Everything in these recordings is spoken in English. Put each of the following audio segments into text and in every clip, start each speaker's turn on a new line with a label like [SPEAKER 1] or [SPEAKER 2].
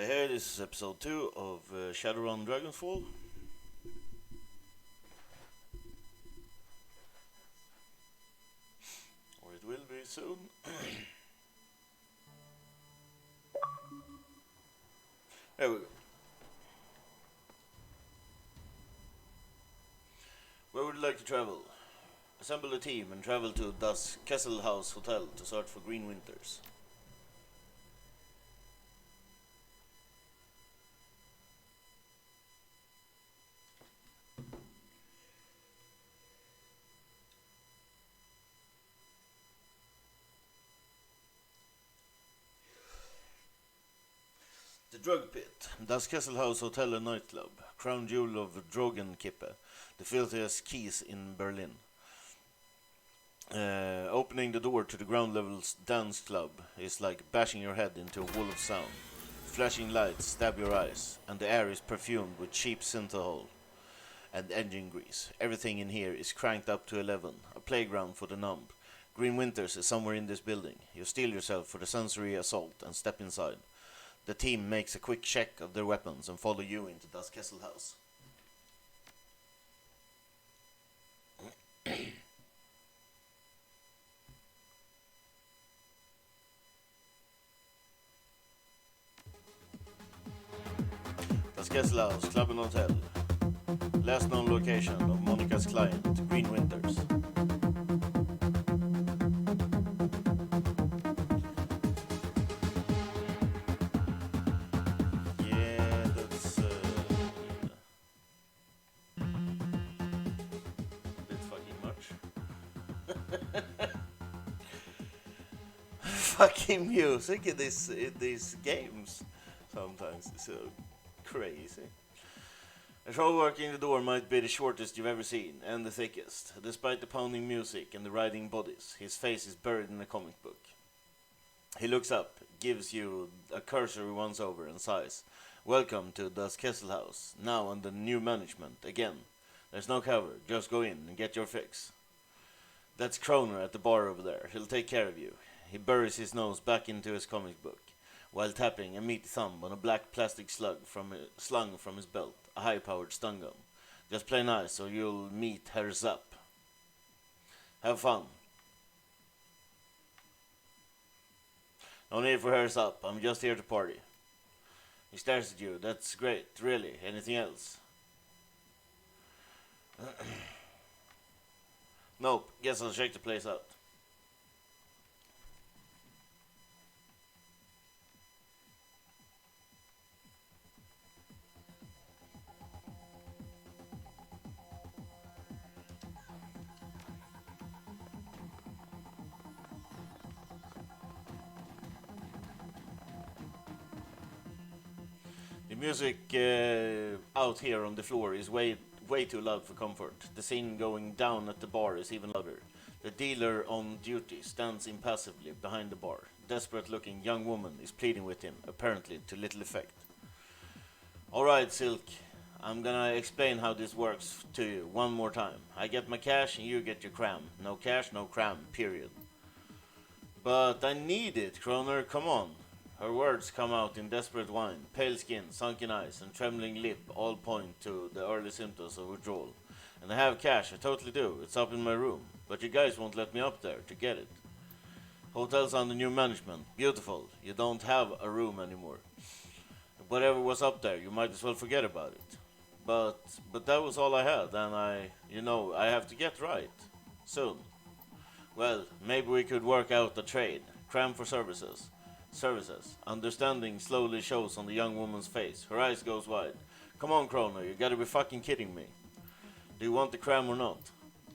[SPEAKER 1] Hey, this is episode 2 of Shadowrun Dragonfall. Or it will be soon. There we go. Where would you like to travel? Assemble a team and travel to Das Kesselhaus Hotel to search for Green Winters. The Drug Pit, Das Kesselhaus Hotel and Nightclub, crown jewel of Drogenkippe, the filthiest keys in Berlin. Opening the door to the ground level's dance club is like bashing your head into a wall of sound. Flashing lights stab your eyes, and the air is perfumed with cheap synthahol and engine grease. Everything in here is cranked up to 11, a playground for the numb. Green Winters is somewhere in this building. You steel yourself for the sensory assault and step inside. The team makes a quick check of their weapons and follow you into Das Kesselhaus. Das Kesselhaus, Club and Hotel. Last known location of Monica's client, Green Winters. Yeah, that's a bit fucking much. Fucking music in these games sometimes is so crazy. A show working the door might be the shortest you've ever seen, and the thickest. Despite the pounding music and the riding bodies, his face is buried in a comic book. He looks up, gives you a cursory once over, and sighs. Welcome to Das Kesselhaus, now under new management, again. There's no cover, just go in and get your fix. That's Kroner at the bar over there, he'll take care of you. He buries his nose back into his comic book, while tapping a meaty thumb on a black plastic slung from his belt, a high-powered stun gun. Just play nice or you'll meet Herr Zapp. Have fun. No need for Herr Zapp, I'm just here to party. He stares at you, that's great, really, anything else? Nope, guess I'll check the place out. The music out here on the floor is way too loud for comfort. The scene going down at the bar is even louder. The dealer on duty stands impassively behind the bar. Desperate-looking young woman is pleading with him, apparently to little effect. Alright, Silk. I'm gonna explain how this works to you one more time. I get my cash and you get your cram. No cash, no cram, period. But I need it, Kroner, come on. Her words come out in desperate whine. Pale skin, sunken eyes, and trembling lip all point to the early symptoms of withdrawal. And I have cash, I totally do. It's up in my room. But you guys won't let me up there to get it. Hotel's under new management. Beautiful. You don't have a room anymore. Whatever was up there, you might as well forget about it. But that was all I had, and I have to get right. Soon. Well, maybe we could work out a trade. Cram for services. Understanding slowly shows on the young woman's face. Her eyes goes wide. Come on, Kroner, you gotta be fucking kidding me. Do you want the cram or not?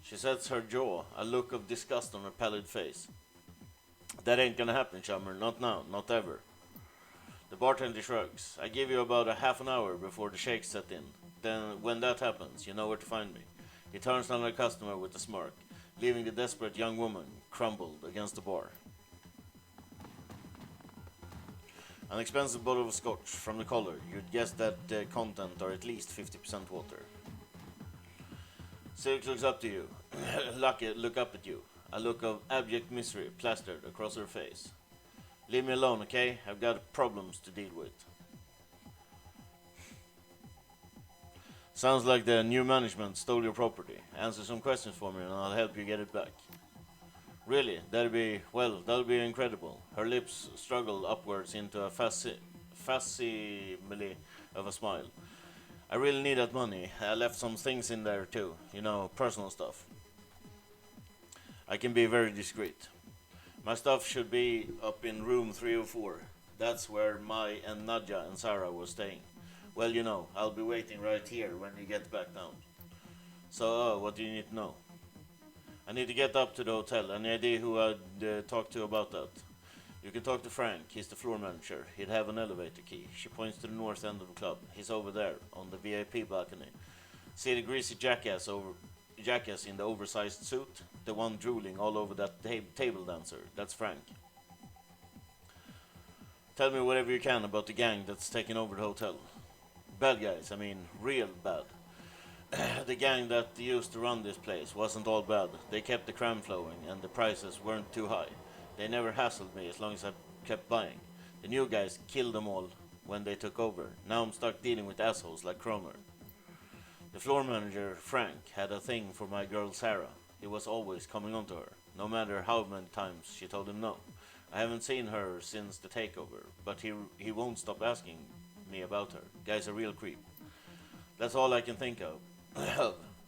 [SPEAKER 1] She sets her jaw, a look of disgust on her pallid face. That ain't gonna happen, chummer. Not now, not ever. The bartender shrugs. I give you about a half an hour before the shakes set in. Then, when that happens, you know where to find me. He turns on her customer with a smirk, leaving the desperate young woman crumbled against the bar. An expensive bottle of scotch from the collar. You'd guess that the content are at least 50% water. Silk looks up to you. Look up at you. A look of abject misery plastered across her face. Leave me alone, okay? I've got problems to deal with. Sounds like the new management stole your property. Answer some questions for me and I'll help you get it back. Really? That'll be incredible. Her lips struggled upwards into a facsimile of a smile. I really need that money. I left some things in there too. You know, personal stuff. I can be very discreet. My stuff should be up in room 304. That's where Mai and Nadja and Sarah were staying. Well, you know, I'll be waiting right here when you get back down. So, what do you need to know? I need to get up to the hotel. Any idea who I'd talk to about that? You can talk to Frank. He's the floor manager. He'd have an elevator key. She points to the north end of the club. He's over there, on the VIP balcony. See the greasy jackass in the oversized suit? The one drooling all over that table dancer. That's Frank. Tell me whatever you can about the gang that's taken over the hotel. Bad guys, I mean, real bad. The gang that used to run this place wasn't all bad. They kept the crime flowing and the prices weren't too high. They never hassled me as long as I kept buying. The new guys killed them all when they took over. Now I'm stuck dealing with assholes like Kroner. The floor manager, Frank, had a thing for my girl Sarah. He was always coming on to her, no matter how many times she told him no. I haven't seen her since the takeover, but he won't stop asking me about her. Guy's a real creep. That's all I can think of.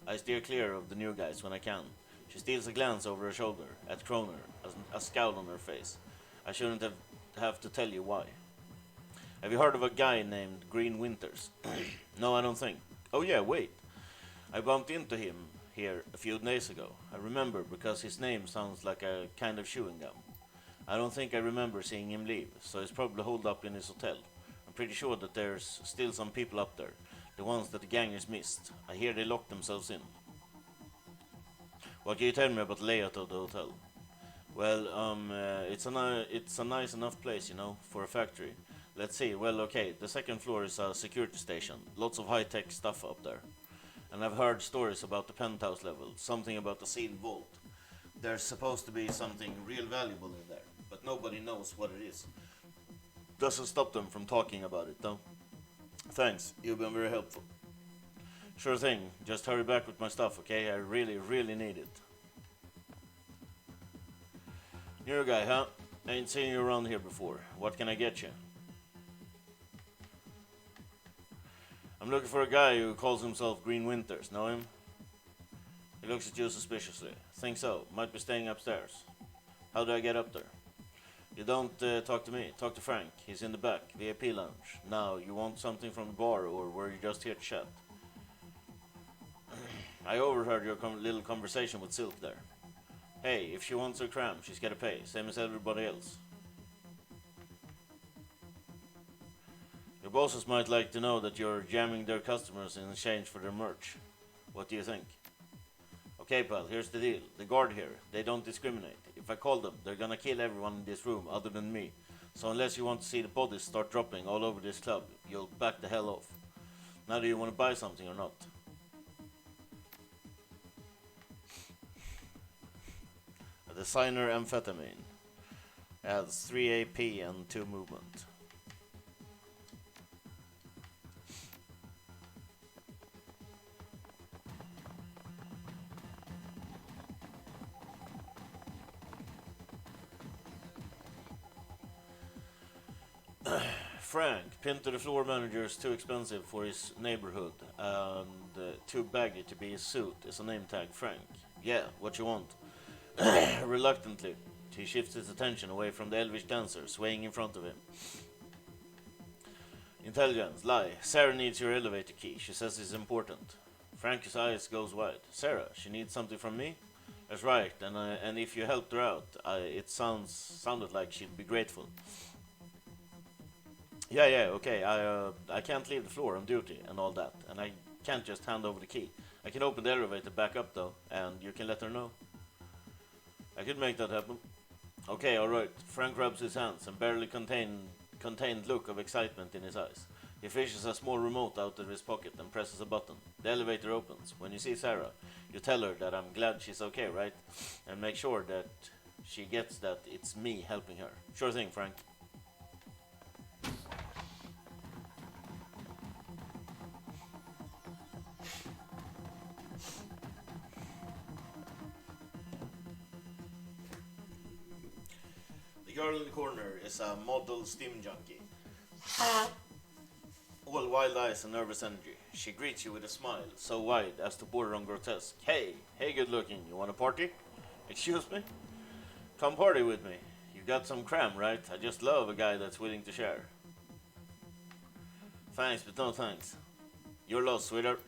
[SPEAKER 1] I steer clear of the new guys when I can. She steals a glance over her shoulder at Kroner, a scowl on her face. I shouldn't have to tell you why. Have you heard of a guy named Green Winters? No, I don't think. Oh yeah, wait. I bumped into him here a few days ago. I remember because his name sounds like a kind of chewing gum. I don't think I remember seeing him leave, so he's probably holed up in his hotel. I'm pretty sure that there's still some people up there. The ones that the gang has missed. I hear they locked themselves in. What can you tell me about the layout of the hotel? Well, it's a nice enough place, you know, for a factory. Let's see, well, okay, the second floor is a security station. Lots of high-tech stuff up there. And I've heard stories about the penthouse level, something about the sealed vault. There's supposed to be something real valuable in there, but nobody knows what it is. Doesn't stop them from talking about it, though. Thanks, you've been very helpful. Sure thing, just hurry back with my stuff, okay? I really, really need it. You're a guy, huh? Ain't seen you around here before. What can I get you? I'm looking for a guy who calls himself Green Winters. Know him? He looks at you suspiciously. Think so. Might be staying upstairs. How do I get up there? You don't talk to me. Talk to Frank. He's in the back. VIP lounge. Now, you want something from the bar or were you just here to chat? I overheard your little conversation with Silk there. Hey, if she wants her cram, she's gotta pay. Same as everybody else. Your bosses might like to know that you're jamming their customers in exchange for their merch. What do you think? Okay, pal, here's the deal. The guard here, they don't discriminate. If I call them, they're gonna kill everyone in this room other than me. So unless you want to see the bodies start dropping all over this club, you'll back the hell off. Now do you want to buy something or not? A designer amphetamine. Adds 3 AP and 2 movement. Frank, pinned to the floor manager is too expensive for his neighborhood and too baggy to be his suit is a name tag. Frank. Yeah, what you want? Reluctantly, he shifts his attention away from the elvish dancer swaying in front of him. Intelligence, lie. Sarah needs your elevator key. She says it's important. Frank's eyes goes wide. Sarah, she needs something from me? That's right, and if you helped her out, it sounded like she'd be grateful. Yeah, okay, I can't leave the floor on duty and all that, and I can't just hand over the key. I can open the elevator back up though, and you can let her know. I could make that happen. Okay, alright. Frank rubs his hands and barely contained look of excitement in his eyes. He fishes a small remote out of his pocket and presses a button. The elevator opens. When you see Sarah, you tell her that I'm glad she's okay, right? And make sure that she gets that it's me helping her. Sure thing, Frank. girl in the corner is a model steam junkie. All wild eyes and nervous energy. She greets you with a smile, so wide as to border on grotesque. Hey good looking, you want a party? Excuse me? Come party with me. You got some cram, right? I just love a guy that's willing to share. Thanks, but no thanks. You're lost, sweetheart.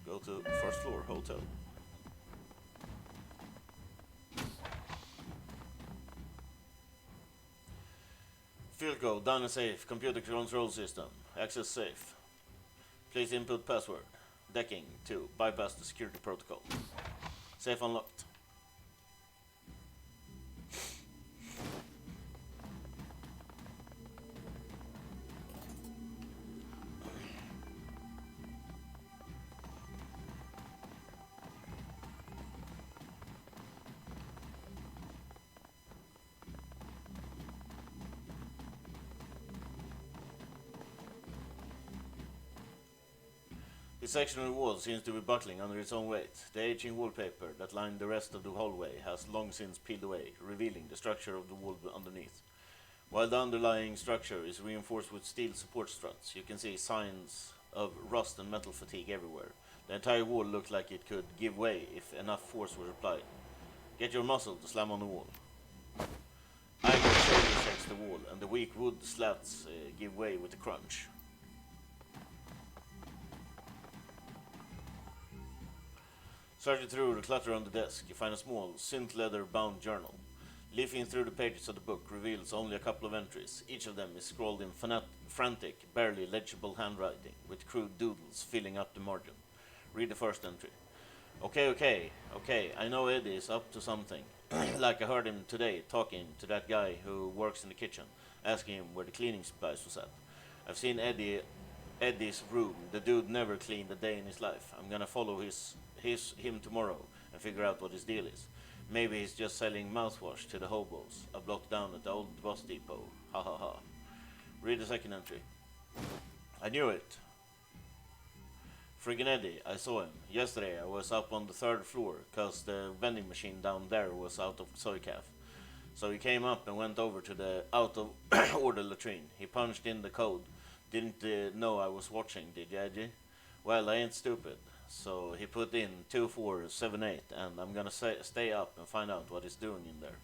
[SPEAKER 1] Go to first floor hotel. Field goal, down a safe, computer control system, access safe. Please input password. Decking to bypass the security protocol. Safe unlocked. This section of the wall seems to be buckling under its own weight. The aging wallpaper that lined the rest of the hallway has long since peeled away, revealing the structure of the wall underneath. While the underlying structure is reinforced with steel support struts, you can see signs of rust and metal fatigue everywhere. The entire wall looked like it could give way if enough force was applied. Get your muscle to slam on the wall. Iron shoulder shakes the wall, and the weak wood slats give way with a crunch. Searching through the clutter on the desk, you find a small, synth leather-bound journal. Leafing through the pages of the book reveals only a couple of entries. Each of them is scrawled in frantic, barely legible handwriting, with crude doodles filling up the margin. Read the first entry. Okay, I know Eddie is up to something. Like I heard him today talking to that guy who works in the kitchen, asking him where the cleaning supplies was at. I've seen Eddie's room. The dude never cleaned a day in his life. I'm gonna follow him tomorrow and figure out what his deal is. Maybe he's just selling mouthwash to the hobos, a block down at the old bus depot. Ha ha ha. Read the second entry. I knew it. Friggin' Eddie, I saw him. Yesterday I was up on the third floor, cause the vending machine down there was out of soy calf. So he came up and went over to the out of order latrine. He punched in the code. Didn't know I was watching, did you, Eddie? Well, I ain't stupid. So he put in 2478, and I'm gonna stay up and find out what he's doing in there.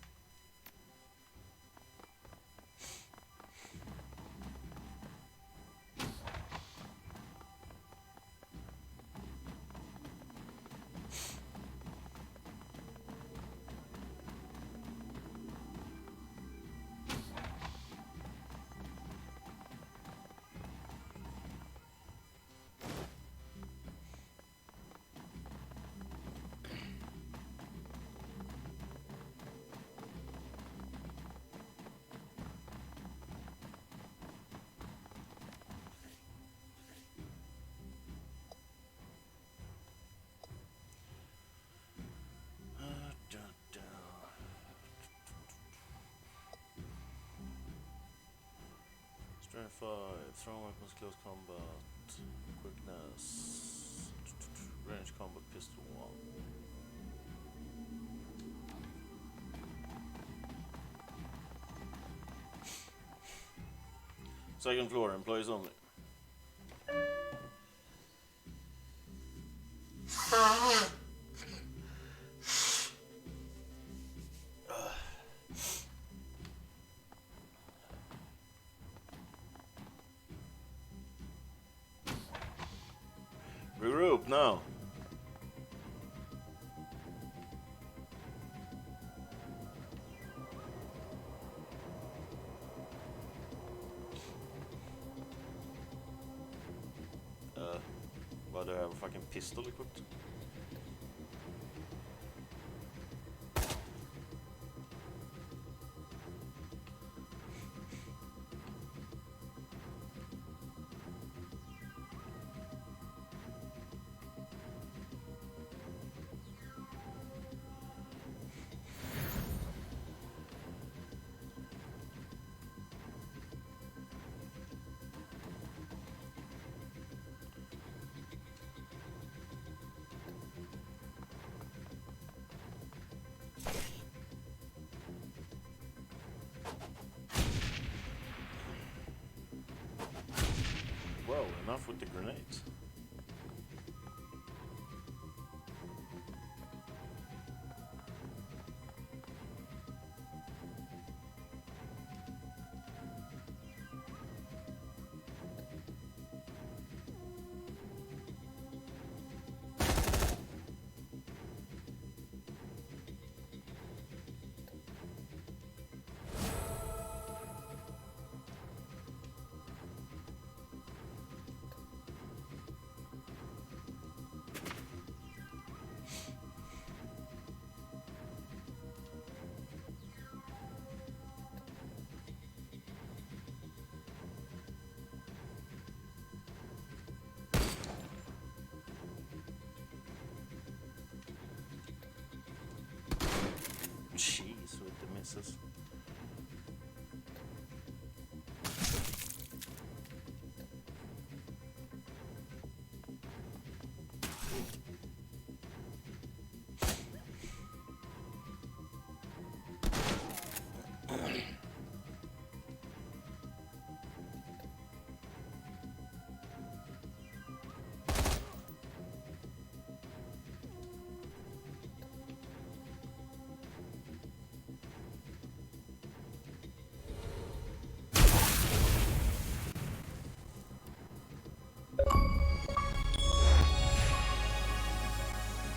[SPEAKER 1] Strength 5, throwing weapons, close combat, quickness, range combat, pistol 1. Second floor, employees only. Regroup now. Why do I have a fucking pistol equipped? off with the grenades. Jeez, with the misses.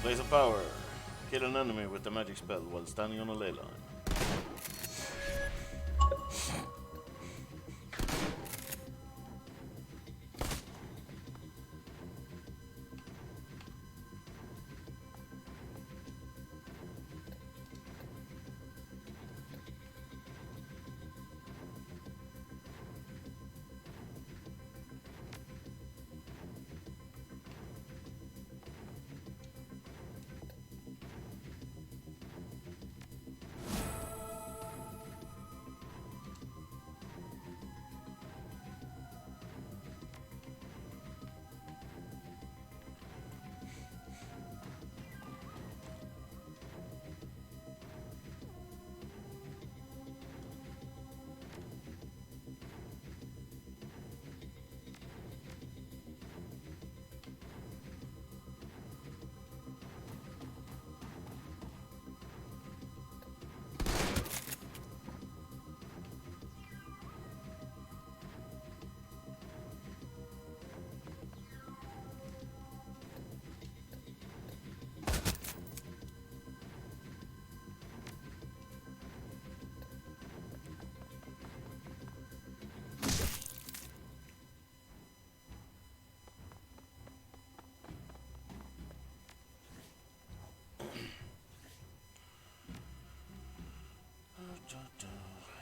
[SPEAKER 1] Blaze of Power. Kill an enemy with a magic spell while standing on a ley line.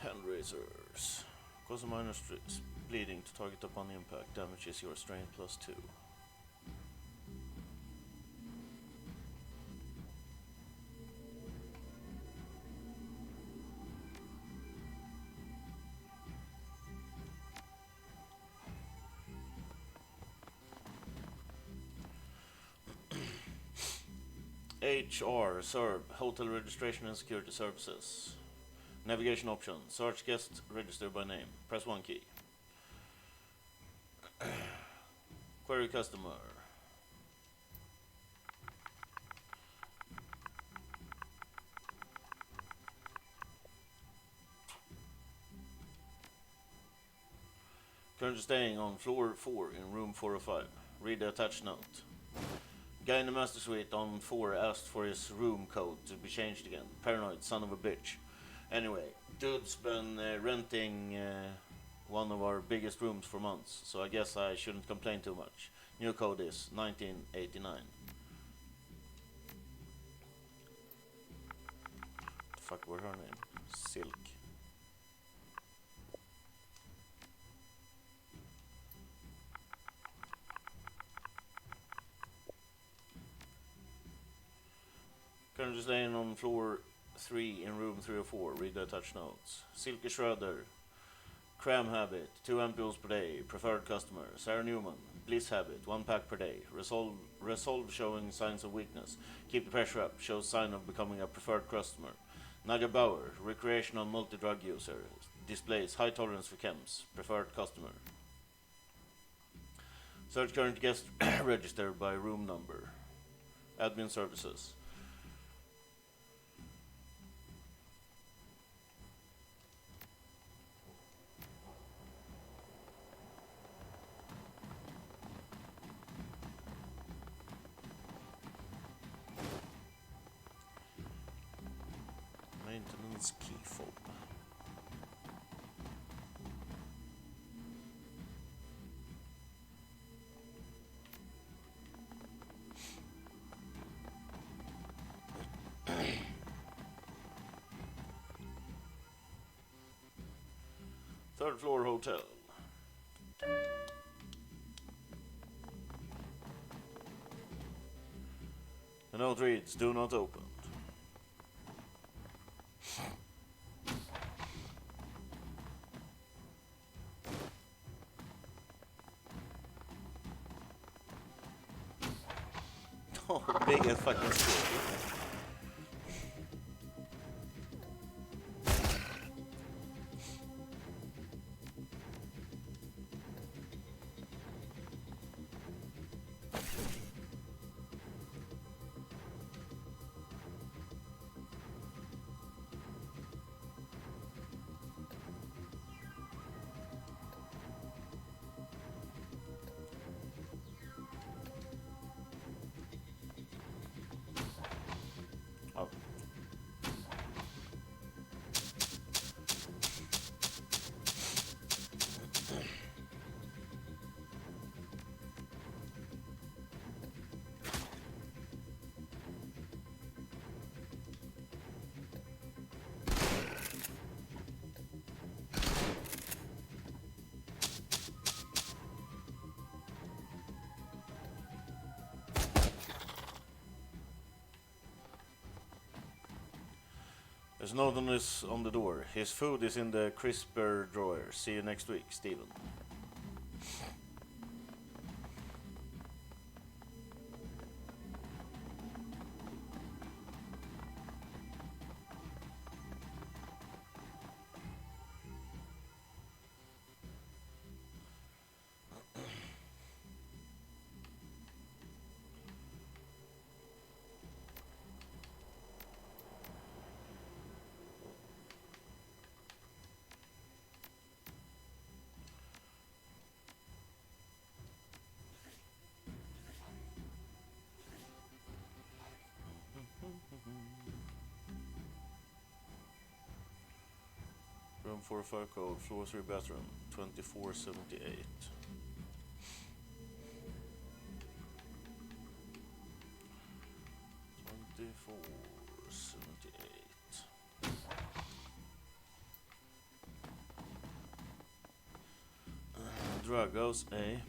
[SPEAKER 1] Hellraisers. Cause a minor bleeding to target upon impact. Damages your strength +2. HR, SERB, Hotel Registration and Security Services. Navigation option, search guest, register by name. Press 1 key. Query customer. Currently staying on floor 4 in room 405. Read the attached note. Guy in the master suite on 4 asked for his room code to be changed again. Paranoid son of a bitch. Anyway, dude's been renting one of our biggest rooms for months, so I guess I shouldn't complain too much. New code is 1989. What the fuck were her name? Silk. Currently staying on floor 3 in room 304. Read the attached notes. Silke Schroeder. Cram habit. 2 ampules per day. Preferred customer. Sarah Newman. Bliss habit. 1 pack per day. Resolve showing signs of weakness. Keep the pressure up. Shows sign of becoming a preferred customer. Nadia Bauer. Recreational multi-drug user. Displays high tolerance for chems. Preferred customer. Search current guest register by room number. Admin services. Maintenance key fob. Third floor hotel. The note reads, do not open. Oh, big as fucking school. Oh. There's no notice on the door. His food is in the crisper drawer. See you next week, Steven. Room 45 code, floor 3 bathroom, 2478. Dragos A.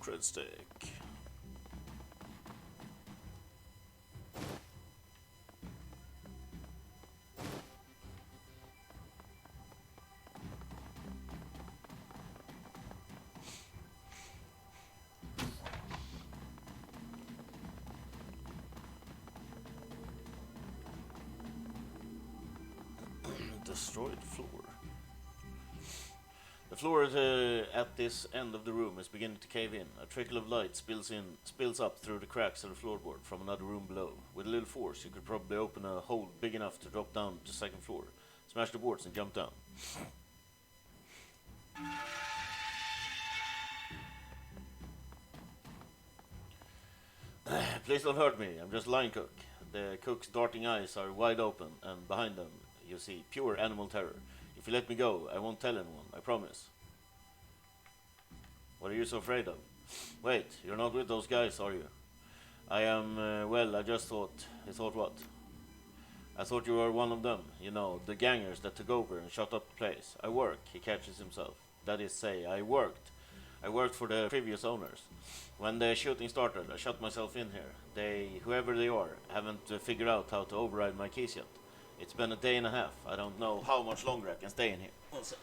[SPEAKER 1] Cred steak. Destroyed floor. The floor at this end of the room is beginning to cave in. A trickle of light spills up through the cracks of the floorboard from another room below. With a little force, you could probably open a hole big enough to drop down to the second floor, smash the boards, and jump down. Please don't hurt me. I'm just a line cook. The cook's darting eyes are wide open, and behind them you see pure animal terror. If you let me go, I won't tell anyone, I promise. What are you so afraid of? Wait, you're not with those guys, are you? I am, well, I just thought... You thought what? I thought you were one of them, you know, the gangers that took over and shut up the place. I work, he catches himself. That is say, I worked. I worked for the previous owners. When the shooting started, I shut myself in here. They, whoever they are, haven't figured out how to override my keys yet. It's been a day and a half. I don't know how much longer I can stay in here. One sec.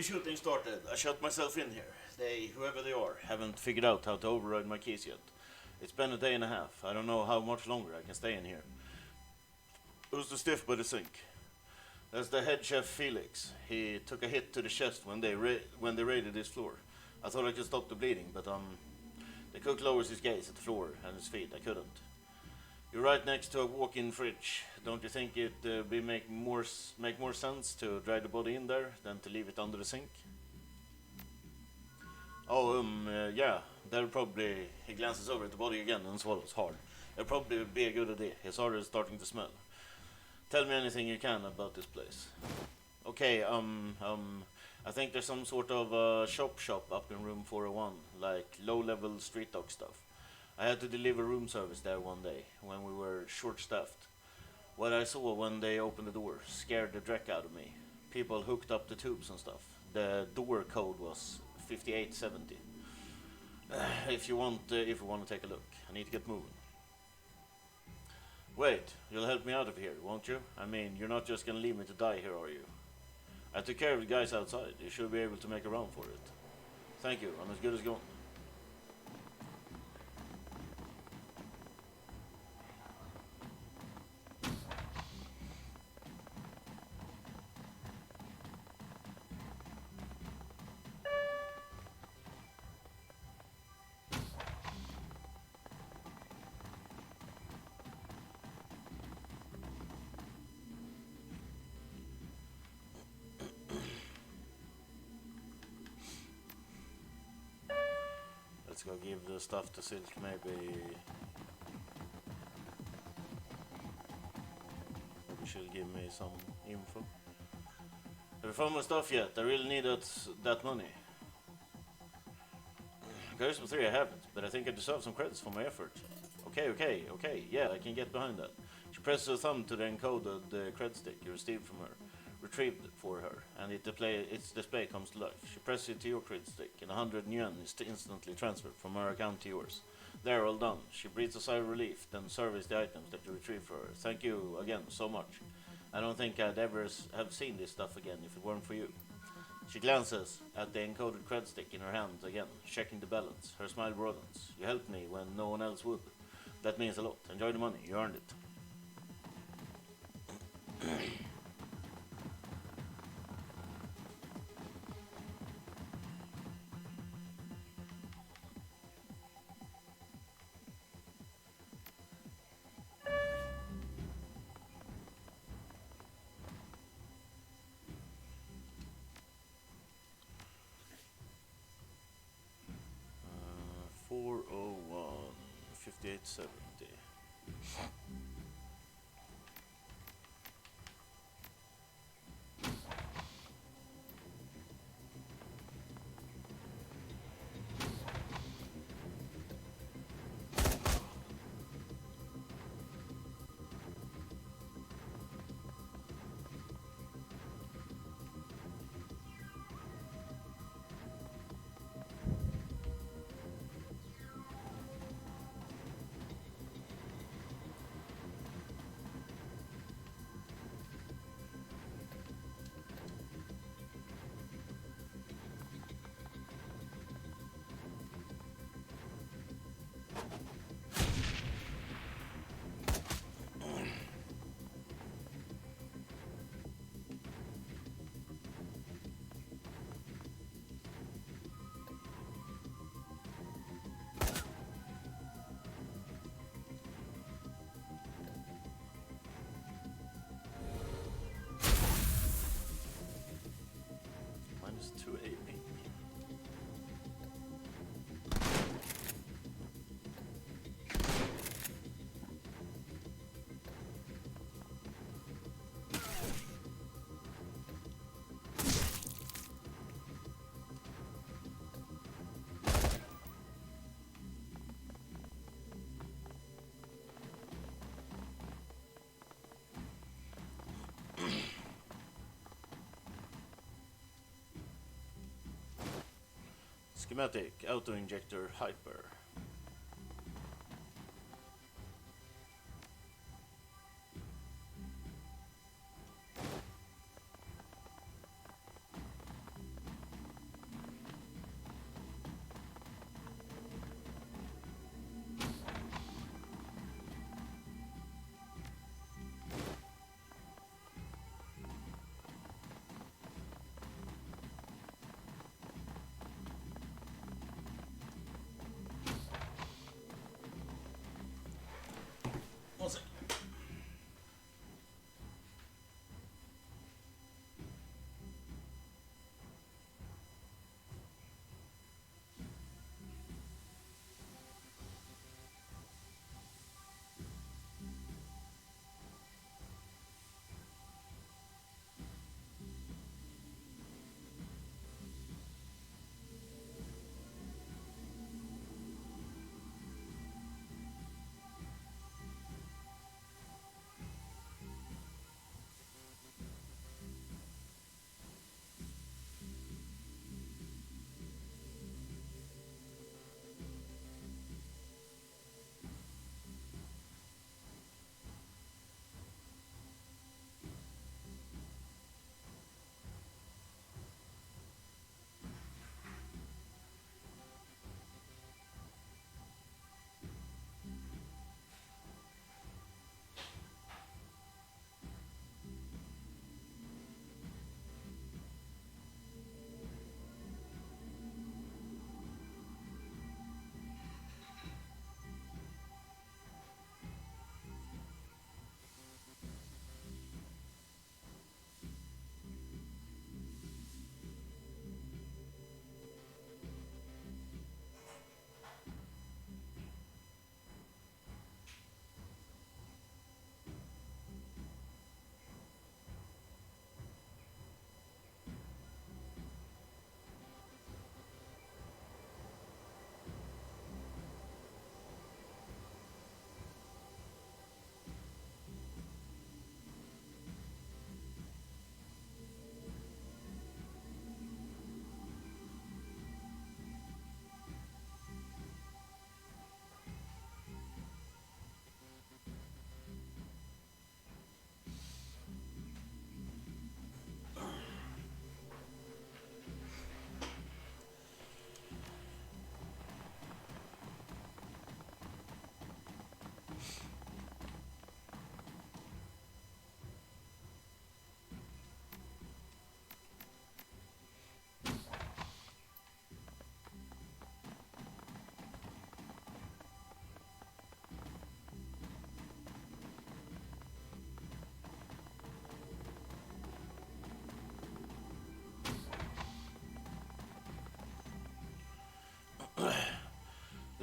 [SPEAKER 1] the shooting started, I shut myself in here. They, whoever they are, haven't figured out how to override my keys yet. It's been a day and a half. I don't know how much longer I can stay in here. Who's the stiff by the sink? That's the head chef Felix. He took a hit to the chest when they raided his floor. I thought I could stop the bleeding, but the cook lowers his gaze at the floor and his feet. I couldn't. You're right next to a walk-in fridge. Don't you think it'd make more sense to drag the body in there than to leave it under the sink? Oh, yeah. That'll probably... He glances over at the body again and swallows hard. It'll probably be a good idea. His heart is starting to smell. Tell me anything you can about this place. Okay, I think there's some sort of shop up in room 401, like low-level street dog stuff. I had to deliver room service there one day, when we were short-staffed. What I saw when they opened the door scared the dreck out of me. People hooked up the tubes and stuff. The door code was 5870. If you want to take a look, I need to get moving. Wait, you'll help me out of here, won't you? I mean, you're not just gonna leave me to die here, are you? I took care of the guys outside. You should be able to make a run for it. Thank you, I'm as good as gone. Let's go give the stuff to Silk, maybe she'll give me some info. Have you found my stuff yet? I really need that money. Charisma 3 I haven't, but I think I deserve some credits for my effort. Okay, yeah, I can get behind that. She presses her thumb to the encoded cred stick you retrieved retrieved for her, and its display comes to life. She presses it to your cred stick, and 100 yuan is instantly transferred from her account to yours. There, all done. She breathes a sigh of relief, then surveys the items that you retrieved for her. Thank you again so much. I don't think I'd ever have seen this stuff again if it weren't for you. She glances at the encoded cred stick in her hand again, checking the balance. Her smile broadens. You helped me when no one else would. That means a lot. Enjoy the money. You earned it. $401, 5870. Minus 2 AP. Schematic, auto-injector, hyper.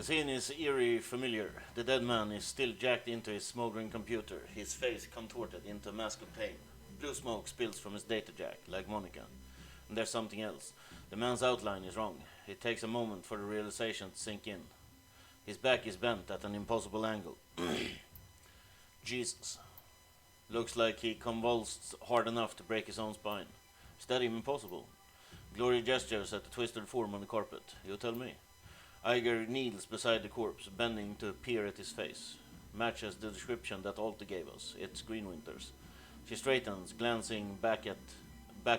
[SPEAKER 1] scene is eerie familiar. The dead man is still jacked into his smoldering computer, his face contorted into a mask of pain. Blue smoke spills from his data jack, like Monica. And there's something else. The man's outline is wrong. It takes a moment for the realization to sink in. His back is bent at an impossible angle. Jesus. Looks like he convulsed hard enough to break his own spine. Is that even possible? Gloria gestures at the twisted form on the carpet. You tell me. Iger kneels beside the corpse, bending to peer at his face. Matches the description that Alta gave us. It's Greenwinter's. She straightens, glancing back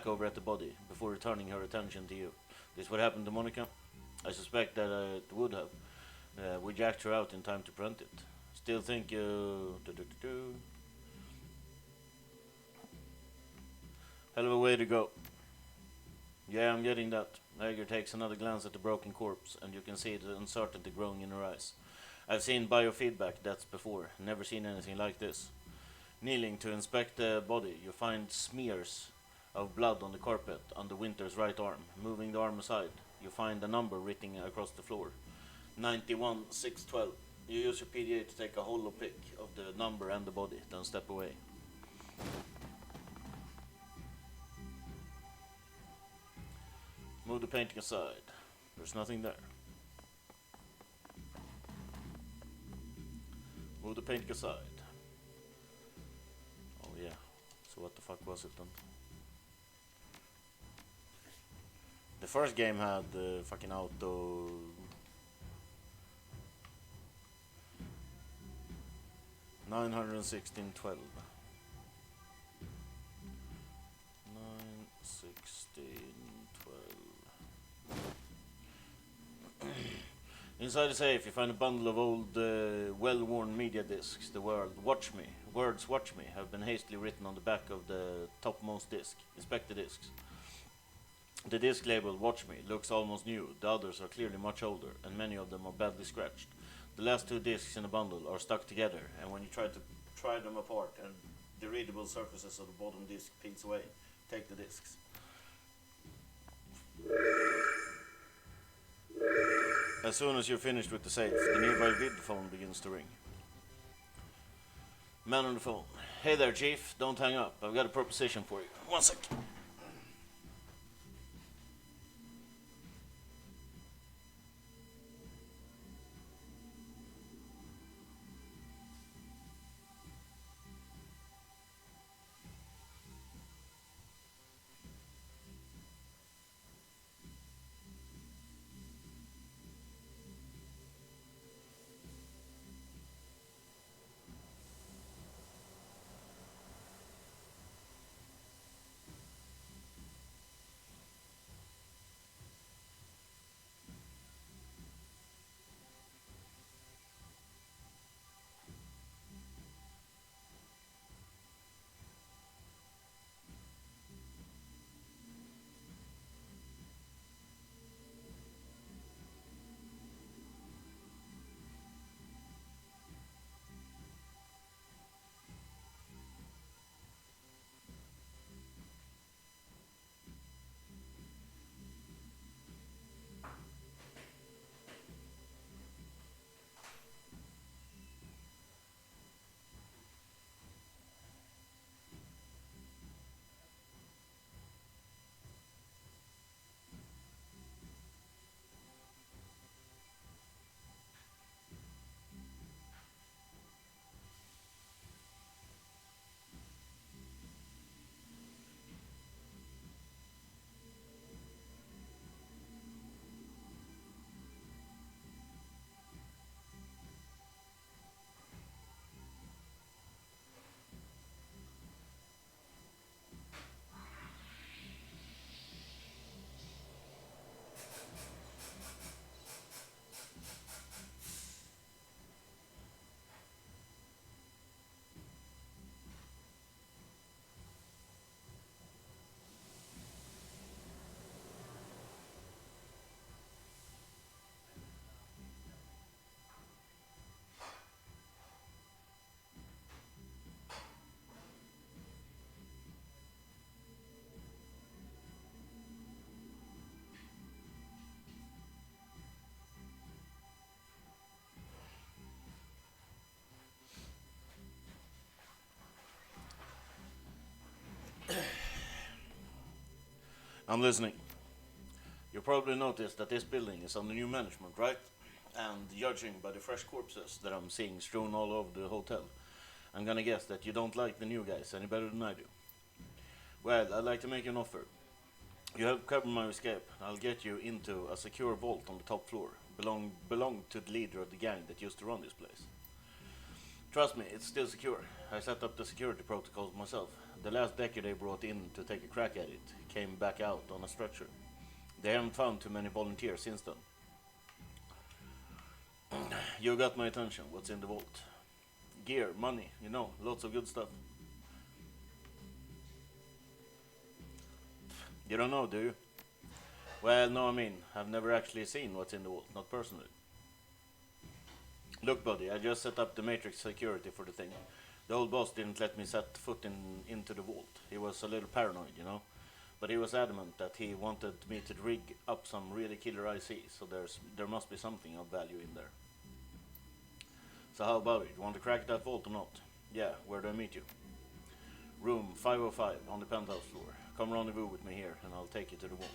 [SPEAKER 1] over at the body, before returning her attention to you. This what happened to Monica? I suspect that it would have. We jacked her out in time to prevent it. Still think you... Hell of a way to go. Yeah, I'm getting that. Hager takes another glance at the broken corpse, and you can see the uncertainty growing in her eyes. I've seen biofeedback deaths before, never seen anything like this. Kneeling to inspect the body, you find smears of blood on the carpet under Winter's right arm. Moving the arm aside, you find a number written across the floor. 91612. You use your PDA to take a holo pic of the number and the body, then step away. Move the painting aside. There's nothing there. Move the painting aside. Oh yeah. So what the fuck was it then? The first game had fucking auto... $916.12. 916.12. Inside the safe, you find a bundle of old, well-worn media discs. The words "Watch me" have been hastily written on the back of the topmost disc. Inspect the discs. The disc labeled "Watch Me" looks almost new. The others are clearly much older, and many of them are badly scratched. The last two discs in the bundle are stuck together, and when you try to pry them apart and the readable surfaces of the bottom disc peels away, take the discs. As soon as you're finished with the safe, the nearby vid phone begins to ring. Man on the phone. Hey there, Chief. Don't hang up. I've got a proposition for you. One sec. I'm listening. You probably noticed that this building is under new management, right? And judging by the fresh corpses that I'm seeing strewn all over the hotel, I'm gonna guess that you don't like the new guys any better than I do. Well, I'd like to make you an offer. You help cover my escape. I'll get you into a secure vault on the top floor. Belong to the leader of the gang that used to run this place. Trust me, it's still secure. I set up the security protocols myself. The last decade they brought in to take a crack at it came back out on a stretcher. They haven't found too many volunteers since then. You got my attention. What's in the vault? Gear, money, lots of good stuff. You don't know, do you? Well, no, I've never actually seen what's in the vault, not personally. Look, buddy, I just set up the matrix security for the thing. The old boss didn't let me set foot into the vault. He was a little paranoid. But he was adamant that he wanted me to rig up some really killer IC, so there must be something of value in there. So how about it? You want to crack that vault or not? Yeah, where do I meet you? Room 505 on the penthouse floor. Come rendezvous with me here and I'll take you to the vault.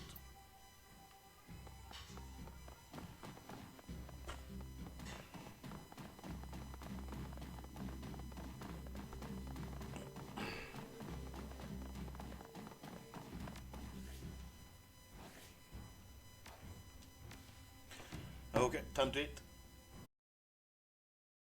[SPEAKER 1] Okay, time to eat.